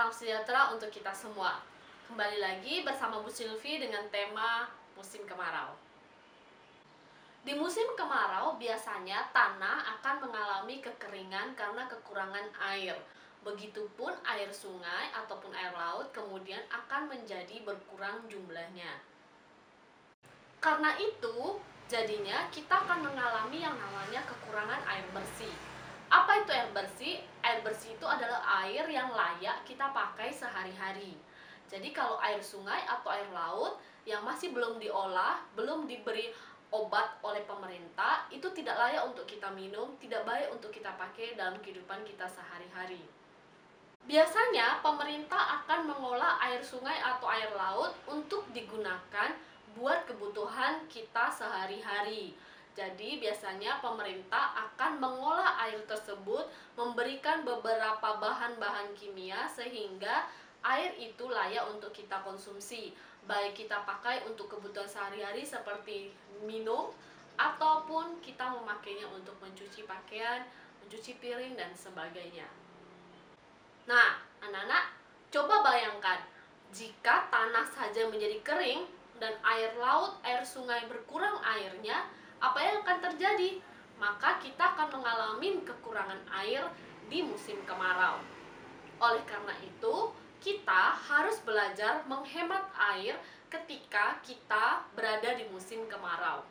salam sejahtera untuk kita semua. Kembali lagi bersama Bu Sylvie dengan tema musim kemarau. Di musim kemarau biasanya tanah akan mengalami kekeringan karena kekurangan air. Begitupun air sungai ataupun air laut kemudian akan menjadi berkurang jumlahnya. Karena itu, jadinya kita akan mengalami yang namanya kekurangan air bersih. Apa itu air bersih? Air bersih itu adalah air yang layak kita pakai sehari-hari. Jadi kalau air sungai atau air laut yang masih belum diolah, belum diberi obat oleh pemerintah, itu tidak layak untuk kita minum, tidak baik untuk kita pakai dalam kehidupan kita sehari-hari. Biasanya pemerintah akan mengolah air sungai atau air laut untuk digunakan buat kebutuhan kita sehari-hari. Jadi biasanya pemerintah akan mengolah air tersebut, memberikan beberapa bahan-bahan kimia sehingga air itu layak untuk kita konsumsi. Baik kita pakai untuk kebutuhan sehari-hari seperti minum, ataupun kita memakainya untuk mencuci pakaian, mencuci piring, dan sebagainya. Nah, anak-anak, coba bayangkan jika tanah saja menjadi kering dan air laut, air sungai berkurang airnya, apa yang akan terjadi? Maka kita akan mengalami kekurangan air di musim kemarau. Oleh karena itu, kita harus belajar menghemat air ketika kita berada di musim kemarau.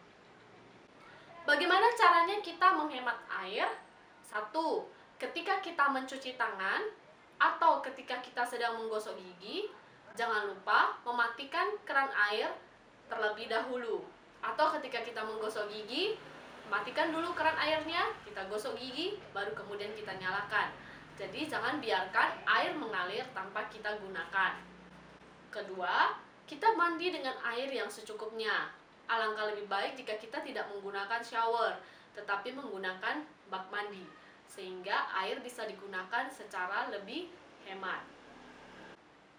Bagaimana caranya kita menghemat air? 1. Ketika kita mencuci tangan atau ketika kita sedang menggosok gigi, jangan lupa mematikan keran air terlebih dahulu. Atau ketika kita menggosok gigi, matikan dulu keran airnya, kita gosok gigi, baru kemudian kita nyalakan. Jadi jangan biarkan air mengalir tanpa kita gunakan. Kedua, kita mandi dengan air yang secukupnya. Alangkah lebih baik jika kita tidak menggunakan shower, tetapi menggunakan bak mandi, sehingga air bisa digunakan secara lebih hemat.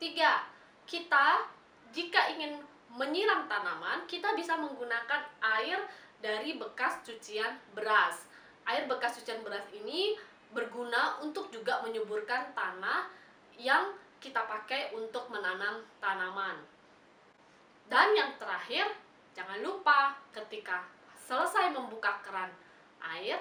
3. Kita jika ingin menyiram tanaman, kita bisa menggunakan air dari bekas cucian beras. Air bekas cucian beras ini berguna untuk juga menyuburkan tanah yang kita pakai untuk menanam tanaman. Dan yang terakhir, jangan lupa ketika selesai membuka keran air,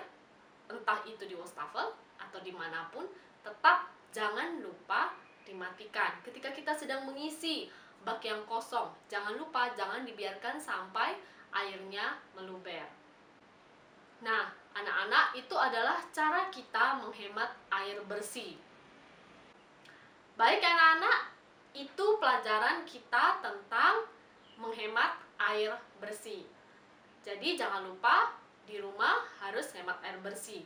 entah itu di wastafel atau dimanapun, tetap jangan lupa dimatikan. Ketika kita sedang mengisi bak yang kosong, jangan lupa, jangan dibiarkan sampai airnya meluber. Nah, anak-anak, itu adalah cara kita menghemat air bersih. Baik anak-anak, itu pelajaran kita tentang menghemat air bersih. Jadi jangan lupa di rumah harus hemat air bersih.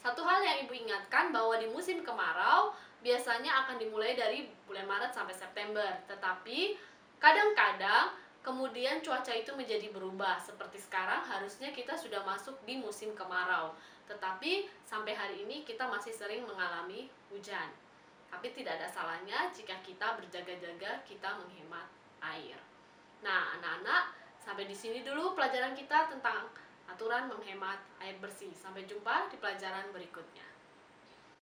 Satu hal yang Ibu ingatkan bahwa di musim kemarau biasanya akan dimulai dari bulan Maret sampai September. Tetapi kadang-kadang kemudian cuaca itu menjadi berubah. Seperti sekarang harusnya kita sudah masuk di musim kemarau. Tetapi sampai hari ini kita masih sering mengalami hujan. Tapi tidak ada salahnya jika kita berjaga-jaga, kita menghemat air. Nah, anak-anak, sampai di sini dulu pelajaran kita tentang aturan menghemat air bersih. Sampai jumpa di pelajaran berikutnya.